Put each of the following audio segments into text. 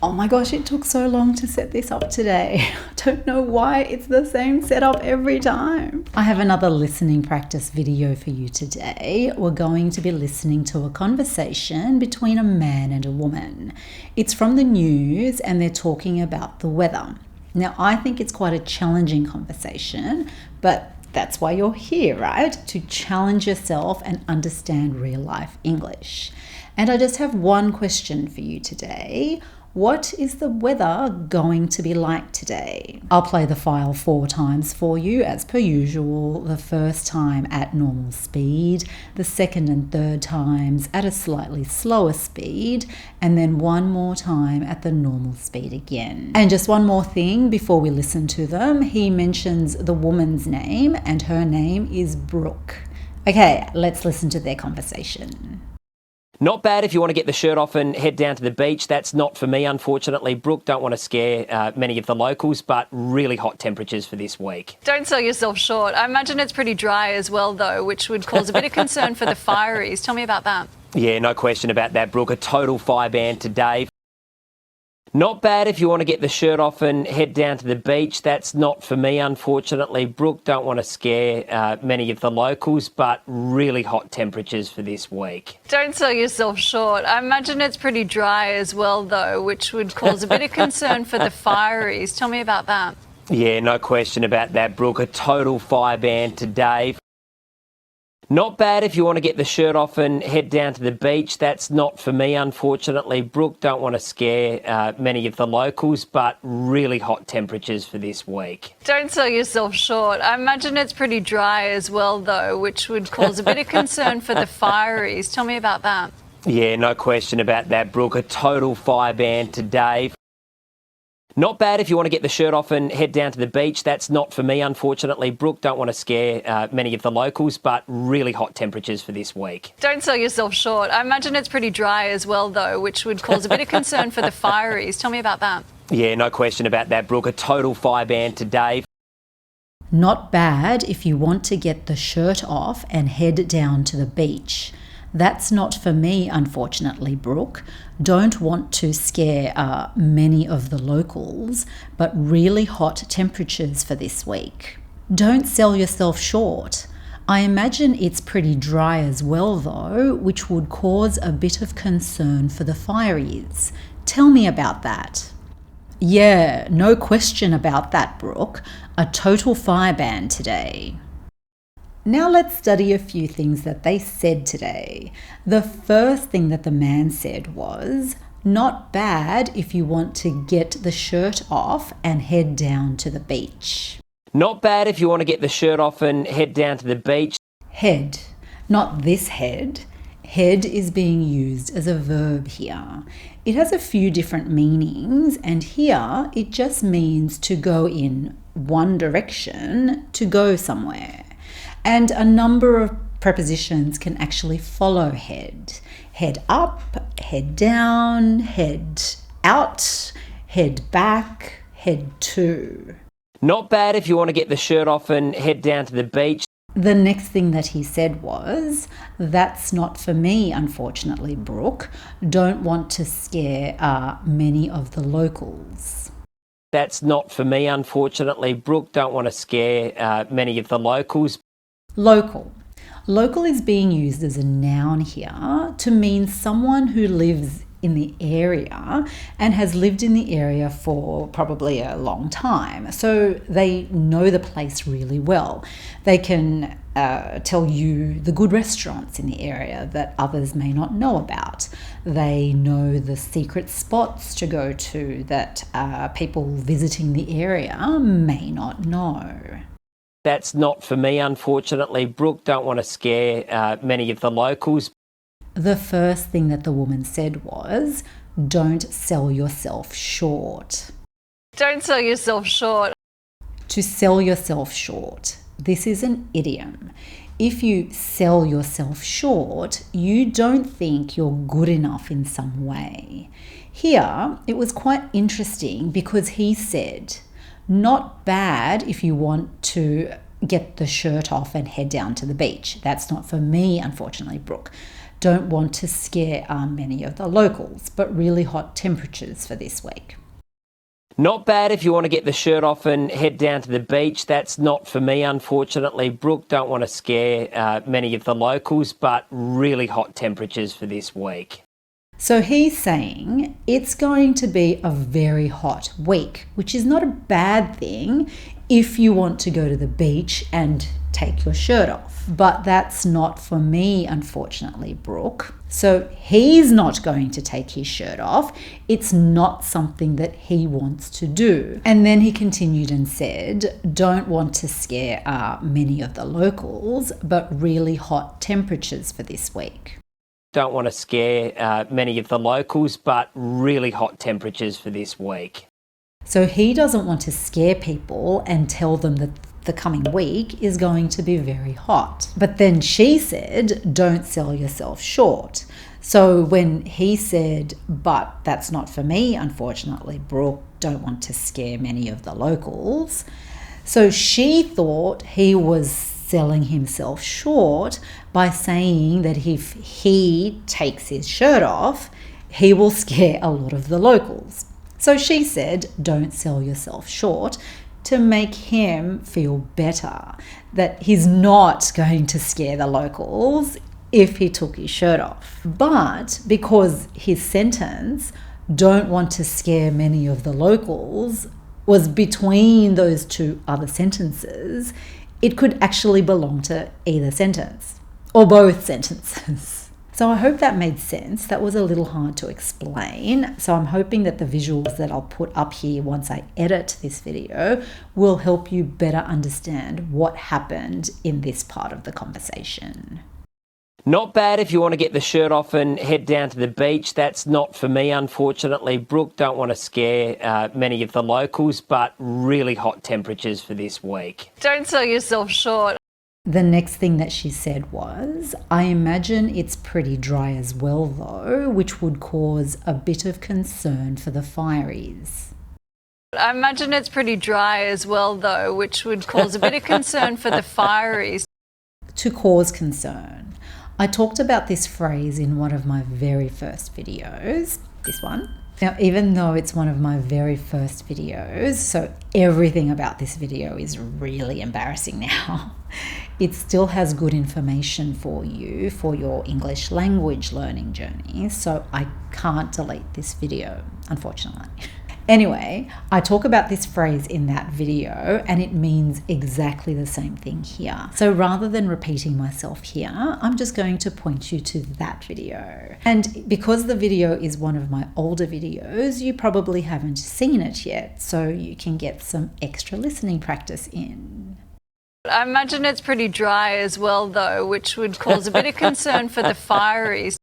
Oh my gosh, it took so long to set this up today. I don't know why it's the same setup every time. I have another listening practice video for you today. We're going to be listening to a conversation between a man and a woman. It's from the news and they're talking about the weather. Now, I think it's quite a challenging conversation, but that's why you're here, right? To challenge yourself and understand real life English. And I just have one question for you today. What is the weather going to be like today? I'll play the file 4 times for you as per usual. The first time at normal speed, the second and third times at a slightly slower speed, and then one more time at the normal speed again. And just one more thing before we listen to them. He mentions the woman's name and her name is Brooke. Okay, let's listen to their conversation. Not bad if you want to get the shirt off and head down to the beach. That's not for me, unfortunately. Brooke, don't want to scare many of the locals, but really hot temperatures for this week. Don't sell yourself short. I imagine it's pretty dry as well, though, which would cause a bit of concern for the fireys. Tell me about that. Yeah, no question about that, Brooke. A total fire ban today. Not bad if you want to get the shirt off and head down to the beach. That's not for me, unfortunately. Brooke, don't want to scare many of the locals, but really hot temperatures for this week. Don't sell yourself short. I imagine it's pretty dry as well, though, which would cause a bit of concern for the fireys. Tell me about that. Yeah, no question about that, Brooke. A total fire ban today. Not bad if you want to get the shirt off and head down to the beach. That's not for me, unfortunately. Brooke, don't want to scare many of the locals, but really hot temperatures for this week. Don't sell yourself short. I imagine it's pretty dry as well, though, which would cause a bit of concern for the fireys. Tell me about that. Yeah, no question about that, Brooke. A total fire ban today. Not bad if you want to get the shirt off and head down to the beach. That's not for me, unfortunately. Brooke, don't want to scare many of the locals, but really hot temperatures for this week. Don't sell yourself short. I imagine it's pretty dry as well, though, which would cause a bit of concern for the fireys. Tell me about that. Yeah, no question about that, Brooke. A total fire ban today. Not bad if you want to get the shirt off and head down to the beach. That's not for me, unfortunately, Brooke. Don't want to scare many of the locals, but really hot temperatures for this week. Don't sell yourself short. I imagine it's pretty dry as well, though, which would cause a bit of concern for the fireys. Tell me about that. Yeah, no question about that, Brooke. A total fire ban today. Now let's study a few things that they said today. The first thing that the man said was, not bad if you want to get the shirt off and head down to the beach. Not bad if you want to get the shirt off and head down to the beach. Head, not this head. Head is being used as a verb here. It has a few different meanings, and here it just means to go in one direction, to go somewhere. And a number of prepositions can actually follow head. Head up, head down, head out, head back, head to. Not bad if you want to get the shirt off and head down to the beach. The next thing that he said was, that's not for me, unfortunately, Brooke. Don't want to scare many of the locals. That's not for me, unfortunately, Brooke. Don't want to scare many of the locals. Local. Local is being used as a noun here to mean someone who lives in the area and has lived in the area for probably a long time. So they know the place really well. They can tell you the good restaurants in the area that others may not know about. They know the secret spots to go to that people visiting the area may not know. That's not for me, unfortunately, Brooke. Don't want to scare many of the locals. The first thing that the woman said was, don't sell yourself short. Don't sell yourself short. To sell yourself short. This is an idiom. If you sell yourself short, you don't think you're good enough in some way. Here, it was quite interesting because he said, not bad if you want to get the shirt off and head down to the beach. That's not for me, unfortunately, Brooke. don't want to scare many of the locals, but really hot temperatures for this week. Not bad if you want to get the shirt off and head down to the beach. That's not for me, unfortunately. Brooke, don't want to scare many of the locals, but really hot temperatures for this week. So he's saying it's going to be a very hot week, which is not a bad thing if you want to go to the beach and take your shirt off. But that's not for me, unfortunately, Brooke. So he's not going to take his shirt off. It's not something that he wants to do. And then he continued and said, don't want to scare many of the locals, but really hot temperatures for this week. Don't want to scare many of the locals, but really hot temperatures for this week. So he doesn't want to scare people and tell them that the coming week is going to be very hot. But then she said, don't sell yourself short. So when he said, but that's not for me, unfortunately, Brooke, don't want to scare many of the locals. So she thought he was selling himself short by saying that if he takes his shirt off, he will scare a lot of the locals. So she said, don't sell yourself short, to make him feel better, that he's not going to scare the locals if he took his shirt off. But because his sentence, don't want to scare many of the locals, was between those two other sentences, it could actually belong to either sentence or both sentences. So I hope that made sense. That was a little hard to explain. So I'm hoping that the visuals that I'll put up here once I edit this video will help you better understand what happened in this part of the conversation. Not bad if you want to get the shirt off and head down to the beach. That's not for me, unfortunately. Brooke, don't want to scare many of the locals, but really hot temperatures for this week. Don't sell yourself short. The next thing that she said was, I imagine it's pretty dry as well though, which would cause a bit of concern for the fireys. I imagine it's pretty dry as well though, which would cause a bit of concern for the fireys. To cause concern. I talked about this phrase in one of my very first videos, this one. Now, even though it's one of my very first videos, so everything about this video is really embarrassing now, it still has good information for you for your English language learning journey, so I can't delete this video, unfortunately. Anyway, I talk about this phrase in that video and it means exactly the same thing here. So rather than repeating myself here, I'm just going to point you to that video. And because the video is one of my older videos, you probably haven't seen it yet, so you can get some extra listening practice in. I imagine it's pretty dry as well though, which would cause a bit of concern for the fireys.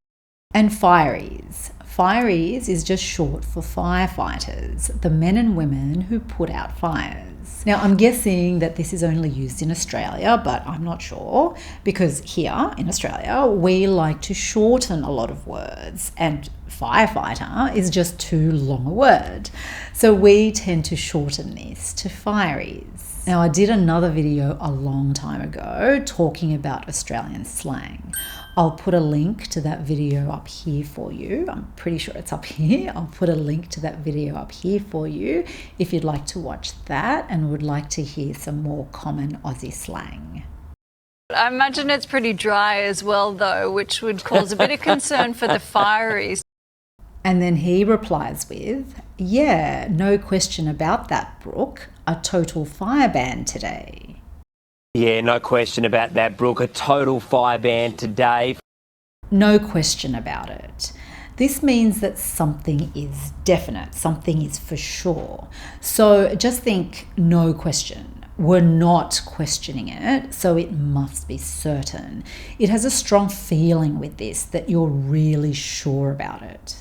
And fireys. Fireys is just short for firefighters, the men and women who put out fires. Now, I'm guessing that this is only used in Australia, but I'm not sure, because here in Australia, we like to shorten a lot of words, and firefighter is just too long a word. So we tend to shorten this to fireys. Now, I did another video a long time ago talking about Australian slang. I'll put a link to that video up here for you. I'm pretty sure it's up here. I'll put a link to that video up here for you if you'd like to watch that and would like to hear some more common Aussie slang. I imagine it's pretty dry as well though, which would cause a bit of concern for the fireys. And then he replies with, yeah, no question about that, Brooke. A total fire ban today. Yeah, no question about that, Brooke. A total fire ban today. No question about it. This means that something is definite, something is for sure. So just think, no question. We're not questioning it, so it must be certain. It has a strong feeling with this that you're really sure about it.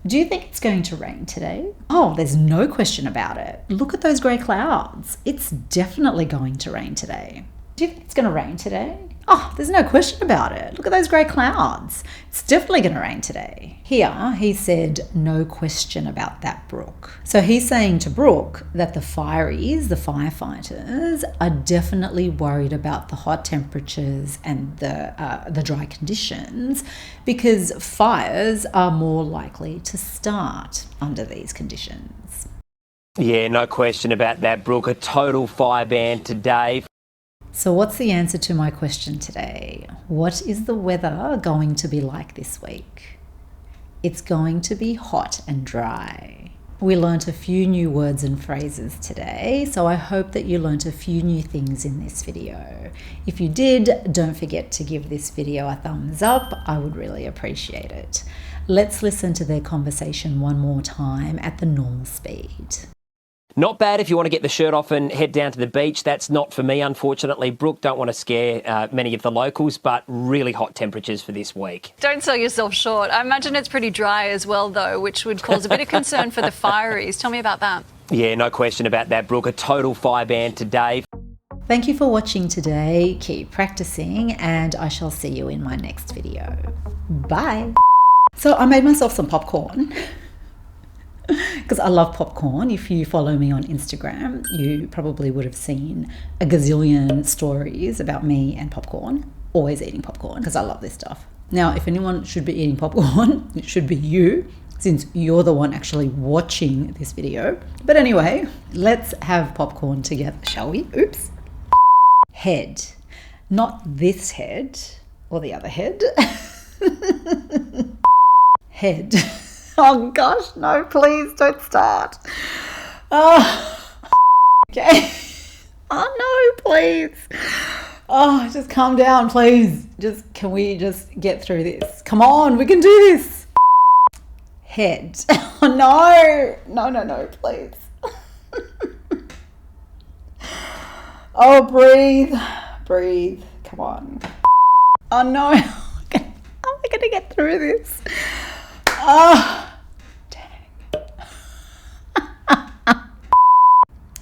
Do you think it's going to rain today? Oh, there's no question about it. Look at those grey clouds. It's definitely going to rain today. Do you think it's going to rain today? Oh, there's no question about it. Look at those grey clouds. It's definitely going to rain today. Here, he said, no question about that, Brooke. So he's saying to Brooke that the fireys, the firefighters, are definitely worried about the hot temperatures and the dry conditions because fires are more likely to start under these conditions. Yeah, no question about that, Brooke. A total fire ban today. So what's the answer to my question today? What is the weather going to be like this week? It's going to be hot and dry. We learnt a few new words and phrases today, so I hope that you learnt a few new things in this video. If you did, don't forget to give this video a thumbs up. I would really appreciate it. Let's listen to their conversation one more time at the normal speed. Not bad if you want to get the shirt off and head down to the beach. That's not for me, unfortunately. Brooke, don't want to scare many of the locals, but really hot temperatures for this week. Don't sell yourself short. I imagine it's pretty dry as well, though, which would cause a bit of concern for the fireys. Tell me about that. Yeah, no question about that, Brooke. A total fire ban today. Thank you for watching today. Keep practicing and I shall see you in my next video. Bye. So I made myself some popcorn. Because I love popcorn. If you follow me on Instagram, you probably would have seen a gazillion stories about me and popcorn, always eating popcorn because I love this stuff. Now, if anyone should be eating popcorn, it should be you, since you're the one actually watching this video. But anyway, let's have popcorn together, shall we? Oops. Head. Not this head or the other head. Head. Oh gosh, no, please don't start. Oh, okay. Oh no, please. Oh, just calm down, please. Can we just get through this? Come on, we can do this. Head. Oh no. No, please. Oh, breathe. Come on. Oh no. How am I going to get through this? Oh, dang.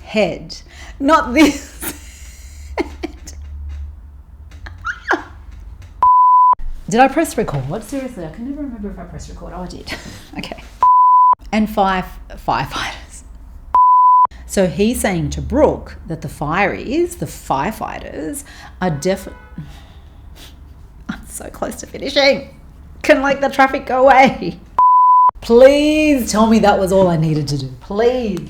Head. Not this head. Did I press record? Seriously, I can never remember if I pressed record. Oh, I did. Okay. And firefighters. So he's saying to Brooke that the firefighters, are I'm so close to finishing. Can the traffic go away? Please tell me that was all I needed to do. Please.